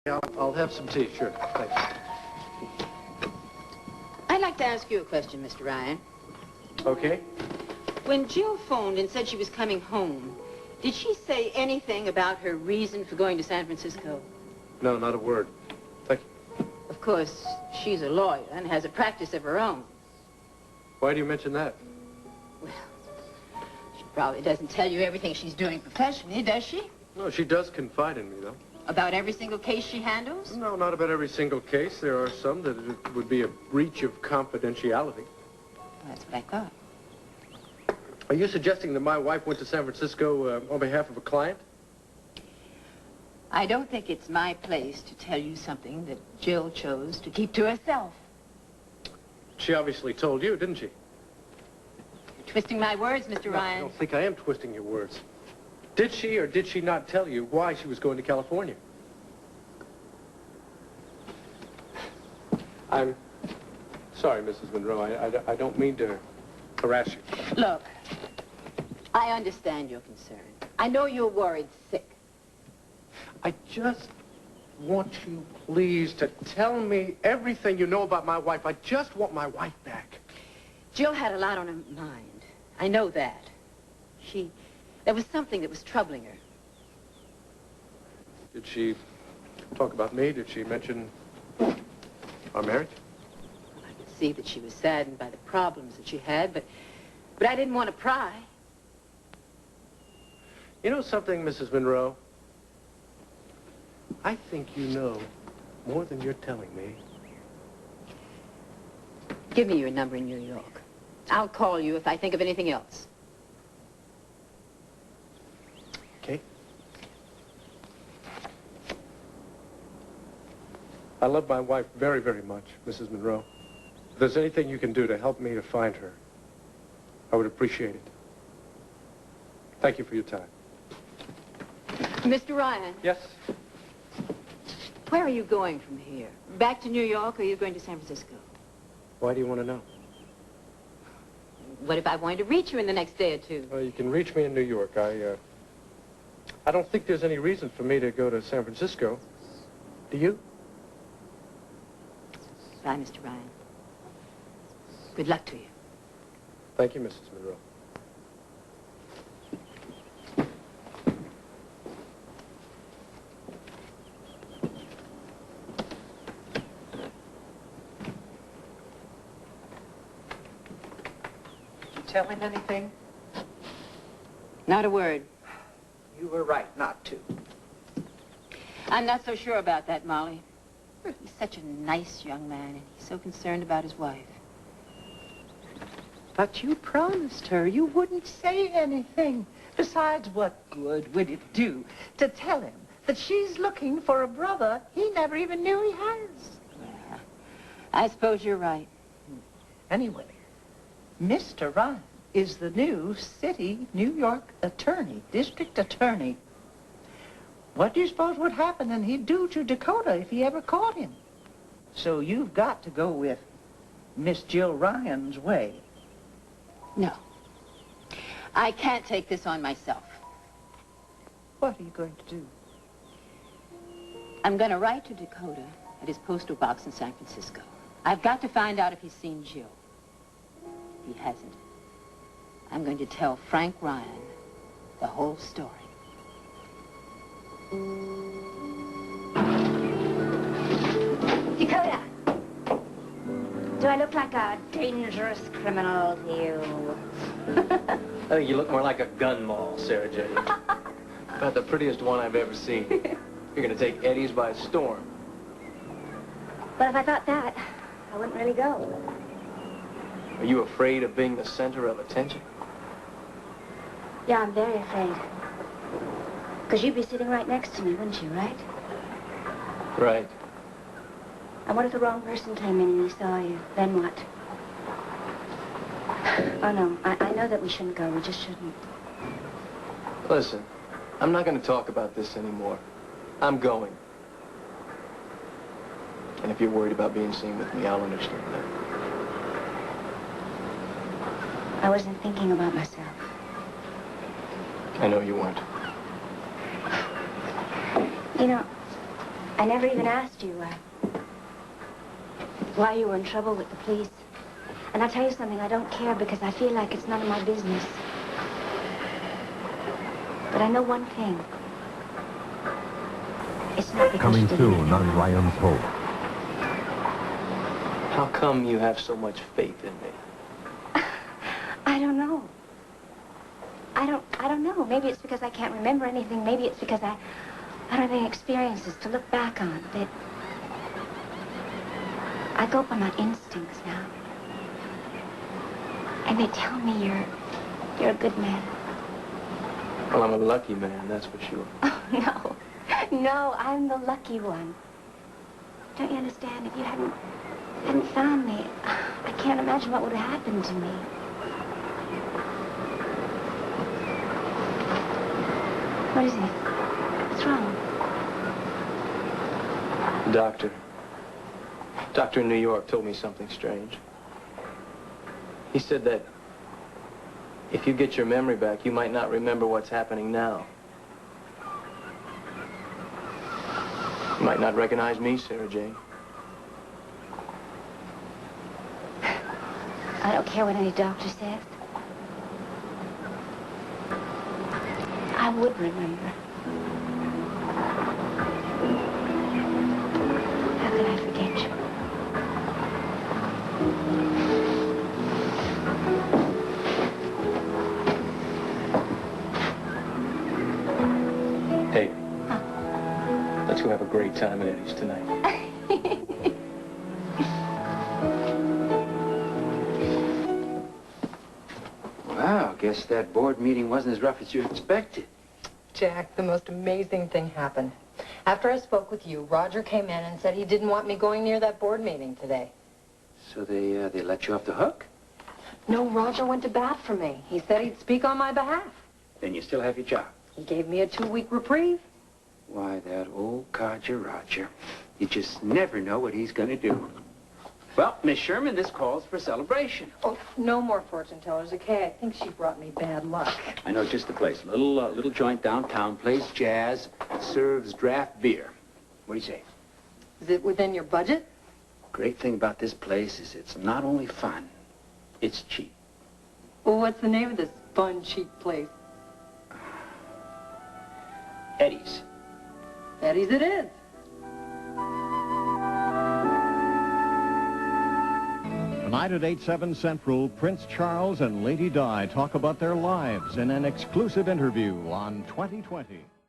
I'll have some tea, sure. Thanks. I'd like to ask you a question, Mr. Ryan. Okay. When Jill phoned and said she was coming home, did she say anything about her reason for going to San Francisco? No, not a word. Thank you. Of course, she's a lawyer and has a practice of her own. Why do you mention that? Well, she probably doesn't tell you everything she's doing professionally, does she? No, she does confide in me, though. About every single case she handles? No, not about every single case. There are some that it would be a breach of confidentiality. Well, that's what I thought. Are you suggesting that my wife went to San Francisco on behalf of a client? I don't think it's my place to tell you something that Jill chose to keep to herself. She obviously told you, didn't she? You're twisting my words, Mr. Ryan. I don't think I am twisting your words. Did she or did she not tell you why she was going to California? I'm sorry, Mrs. Monroe. I don't mean to harass you. Look, I understand your concern. I know you're worried sick. I just want you, please, to tell me everything you know about my wife. I just want my wife back. Jill had a lot on her mind. I know that. There was something that was troubling her. Did she talk about me? Did she mention our marriage? Well, I could see that she was saddened by the problems that she had, but I didn't want to pry. You know something, Mrs. Monroe? I think you know more than you're telling me. Give me your number in New York. I'll call you if I think of anything else. Okay. I love my wife very, very much, Mrs. Monroe. If there's anything you can do to help me to find her, I would appreciate it. Thank you for your time. Mr. Ryan. Yes? Where are you going from here? Back to New York, or are you going to San Francisco? Why do you want to know? What if I wanted to reach you in the next day or two? Well, you can reach me in New York. I don't think there's any reason for me to go to San Francisco. Do you? Bye, Mr. Ryan. Good luck to you. Thank you, Mrs. Monroe. Tell him anything? Not a word. You were right not to. I'm not so sure about that, Molly. He's such a nice young man, and he's so concerned about his wife. But you promised her you wouldn't say anything. Besides, what good would it do to tell him that she's looking for a brother he never even knew he has? Yeah, I suppose you're right. Anyway, Mr. Ryan is the new New York attorney, district attorney. What do you suppose would happen and he'd do to Dakota if he ever caught him? So you've got to go with Miss Jill Ryan's way. No. I can't take this on myself. What are you going to do? I'm going to write to Dakota at his postal box in San Francisco. I've got to find out if he's seen Jill. If he hasn't, I'm going to tell Frank Ryan the whole story. Dakota! Do I look like a dangerous criminal to you? I think you look more like a gun mall, Sarah Jane. About the prettiest one I've ever seen. You're gonna take Eddie's by storm. But if I thought that, I wouldn't really go. Are you afraid of being the center of attention? Yeah, I'm very afraid. Because you'd be sitting right next to me, wouldn't you, right? Right. And what if the wrong person came in and he saw you? Then what? Oh, no. I know that we shouldn't go. We just shouldn't. Listen, I'm not gonna talk about this anymore. I'm going. And if you're worried about being seen with me, I'll understand that. I wasn't thinking about myself. I know you weren't. You know, I never even asked you why you were in trouble with the police. And I'll tell you something, I don't care because I feel like it's none of my business. But I know one thing. It's not because Coming you did soon anything on wrong. Ryan's Hope. How come you have so much faith in me? I don't know. I don't know. Maybe it's because I can't remember anything. Maybe it's because I don't have any experiences to look back on. That I go by my instincts now. And they tell me you're a good man. Well, I'm a lucky man, that's for sure. Oh, no. No, I'm the lucky one. Don't you understand? If you hadn't found me, I can't imagine what would have happened to me. What is it? What's wrong? The doctor in New York told me something strange. He said that if you get your memory back, you might not remember what's happening now. You might not recognize me, Sarah Jane. I don't care what any doctor says. I would remember. How could I forget you? Hey, let's go have a great time at Eddie's tonight. Wow, guess that board meeting wasn't as rough as you expected. Jack, the most amazing thing happened. After I spoke with you, Roger came in and said he didn't want me going near that board meeting today. So they let you off the hook? No, Roger went to bat for me. He said he'd speak on my behalf. Then you still have your job. He gave me a 2-week reprieve. Why, that old codger Roger. You just never know what he's going to do. Well, Miss Sherman, this calls for celebration. Oh, no more fortune tellers, okay? I think she brought me bad luck. I know just the place. Little joint downtown, plays jazz, serves draft beer. What do you say? Is it within your budget? Great thing about this place is it's not only fun, it's cheap. Well, what's the name of this fun, cheap place? Eddie's. Eddie's it is. Tonight at 8/7 Central, Prince Charles and Lady Di talk about their lives in an exclusive interview on 2020.